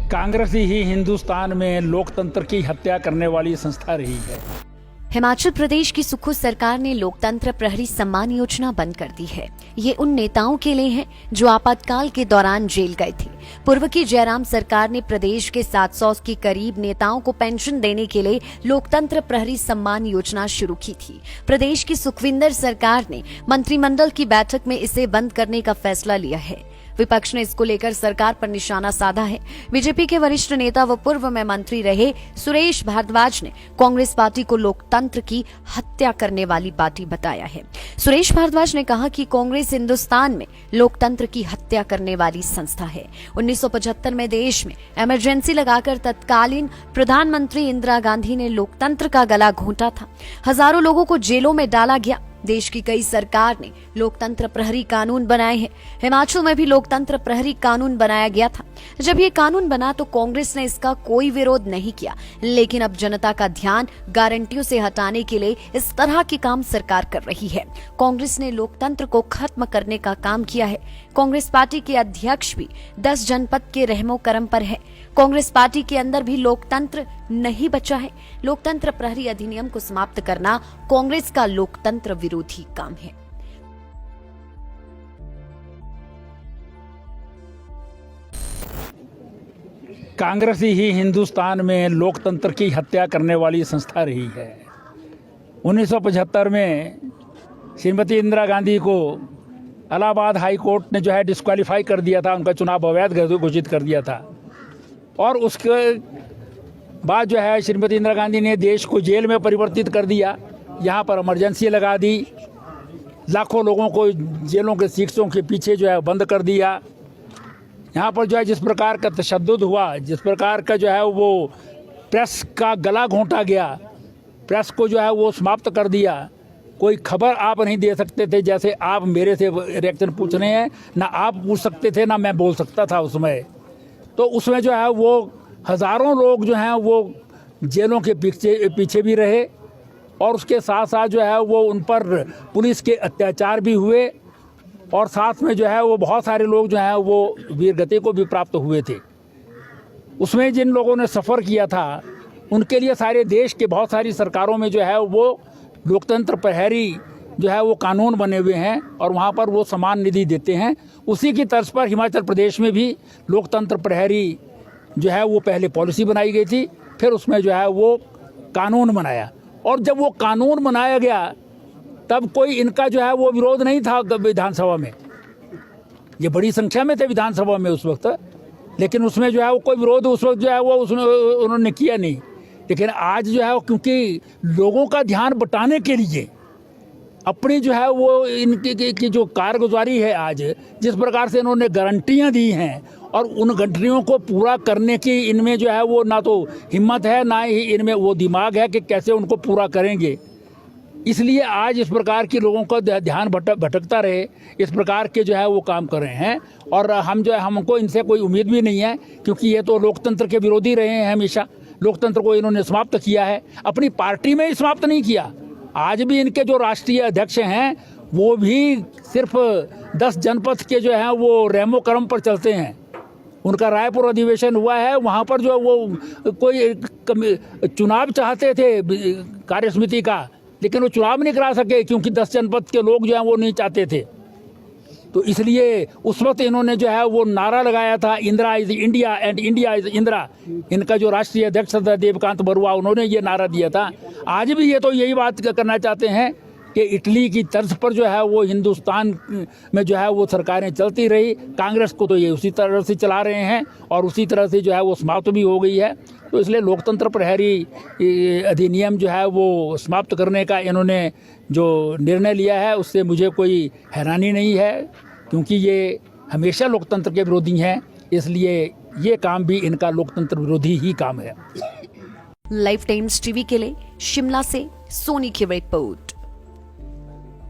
कांग्रेस ही हिंदुस्तान में लोकतंत्र की हत्या करने वाली संस्था रही है। हिमाचल प्रदेश की सुक्खू सरकार ने लोकतंत्र प्रहरी सम्मान योजना बंद कर दी है। ये उन नेताओं के लिए है जो आपातकाल के दौरान जेल गए थे। पूर्व की जयराम सरकार ने प्रदेश के 700 के करीब नेताओं को पेंशन देने के लिए लोकतंत्र प्रहरी सम्मान योजना शुरू की थी। प्रदेश की सुखविंदर सरकार ने मंत्रिमंडल की बैठक में इसे बंद करने का फैसला लिया है। विपक्ष ने इसको लेकर सरकार पर निशाना साधा है। बीजेपी के वरिष्ठ नेता व पूर्व में मंत्री रहे सुरेश भारद्वाज ने कांग्रेस पार्टी को लोकतंत्र की हत्या करने वाली पार्टी बताया है। सुरेश भारद्वाज ने कहा कि कांग्रेस हिंदुस्तान में लोकतंत्र की हत्या करने वाली संस्था है। 1975 में देश में इमरजेंसी लगाकर तत्कालीन प्रधानमंत्री इंदिरा गांधी ने लोकतंत्र का गला घोंटा था। हजारों लोगों को जेलों में डाला गया। देश की कई सरकार ने लोकतंत्र प्रहरी कानून बनाए हैं। हिमाचल में भी लोकतंत्र प्रहरी कानून बनाया गया था। जब ये कानून बना तो कांग्रेस ने इसका कोई विरोध नहीं किया, लेकिन अब जनता का ध्यान गारंटियों से हटाने के लिए इस तरह के काम सरकार कर रही है। कांग्रेस ने लोकतंत्र को खत्म करने का काम किया है। कांग्रेस पार्टी के अध्यक्ष भी 10 जनपद के रहमो करम पर है। कांग्रेस पार्टी के अंदर भी लोकतंत्र नहीं बचा है। लोकतंत्र प्रहरी अधिनियम को समाप्त करना कांग्रेस का लोकतंत्र विरोधी काम है। कांग्रेस ही हिंदुस्तान में लोकतंत्र की हत्या करने वाली संस्था रही है। 1975 में श्रीमती इंदिरा गांधी को इलाहाबाद हाई कोर्ट ने जो है डिस्क्वालीफाई कर दिया था, उनका चुनाव अवैध घोषित कर दिया था। और उसके बाद जो है श्रीमती इंदिरा गांधी ने देश को जेल में परिवर्तित कर दिया। यहाँ पर इमरजेंसी लगा दी, लाखों लोगों को जेलों के शीशों के पीछे जो है बंद कर दिया। यहाँ पर जो है जिस प्रकार का तशद्दुद हुआ, जिस प्रकार का जो है वो प्रेस का गला घोंटा गया, प्रेस को जो है वो समाप्त कर दिया। कोई खबर आप नहीं दे सकते थे, जैसे आप मेरे से रिएक्शन पूछ रहे हैं, ना आप पूछ सकते थे ना मैं बोल सकता था उसमें। तो उसमें जो है वो हज़ारों लोग जो हैं वो जेलों के पीछे भी रहे, और उसके साथ साथ जो है वो उन पर पुलिस के अत्याचार भी हुए, और साथ में जो है वो बहुत सारे लोग जो हैं वो वीरगति को भी प्राप्त हुए थे। उसमें जिन लोगों ने सफ़र किया था उनके लिए सारे देश के बहुत सारी सरकारों में जो है वो लोकतंत्र प्रहरी जो है वो कानून बने हुए हैं, और वहाँ पर वो सम्मान निधि देते हैं। उसी की तर्ज पर हिमाचल प्रदेश में भी लोकतंत्र प्रहरी जो है वो पहले पॉलिसी बनाई गई थी, फिर उसमें जो है वो कानून बनाया। और जब वो कानून बनाया गया तब कोई इनका जो है वो विरोध नहीं था विधानसभा में। ये बड़ी संख्या में थे विधानसभा में उस वक्त, लेकिन उसमें जो है वो कोई विरोध उस वक्त जो है वो उसमें उन्होंने किया नहीं। लेकिन आज जो है क्योंकि लोगों का ध्यान बटाने के लिए अपनी जो है वो इनकी की जो कारगुजारी है, आज जिस प्रकार से इन्होंने गारंटियां दी हैं, और उन गारंटियों को पूरा करने की इनमें जो है वो ना तो हिम्मत है, ना ही इनमें वो दिमाग है कि कैसे उनको पूरा करेंगे। इसलिए आज इस प्रकार के लोगों का ध्यान भटकता रहे, इस प्रकार के जो है वो काम कर रहे हैं। और हम जो है हमको इनसे कोई उम्मीद भी नहीं है, क्योंकि ये तो लोकतंत्र के विरोधी रहे हैं हमेशा। लोकतंत्र को इन्होंने समाप्त किया है, अपनी पार्टी में ही समाप्त नहीं किया। आज भी इनके जो राष्ट्रीय अध्यक्ष हैं वो भी सिर्फ 10 जनपद के जो हैं वो रहमो करम पर चलते हैं। उनका रायपुर अधिवेशन हुआ है, वहाँ पर जो वो कोई चुनाव चाहते थे कार्यसमिति का, लेकिन वो चुनाव नहीं करा सके क्योंकि 10 जनपद के लोग जो हैं वो नहीं चाहते थे। तो इसलिए उस वक्त इन्होंने जो है वो नारा लगाया था, Indira is India and India is Indira. इनका जो राष्ट्रीय अध्यक्ष था देवकांत बरुआ, उन्होंने ये नारा दिया था। आज भी ये तो यही बात करना चाहते हैं कि इटली की तर्ज पर जो है वो हिंदुस्तान में जो है वो सरकारें चलती रही। कांग्रेस को तो ये उसी तरह से चला रहे हैं, और उसी तरह से जो है वो समाप्त भी हो गई है। तो इसलिए लोकतंत्र प्रहरी अधिनियम जो है वो समाप्त करने का इन्होंने जो निर्णय लिया है उससे मुझे कोई हैरानी नहीं है, क्योंकि ये हमेशा लोकतंत्र के विरोधी हैं। इसलिए ये काम भी इनका लोकतंत्र विरोधी ही काम है। लाइफ टाइम्स टीवी के लिए शिमला से सोनी की रिपोर्ट।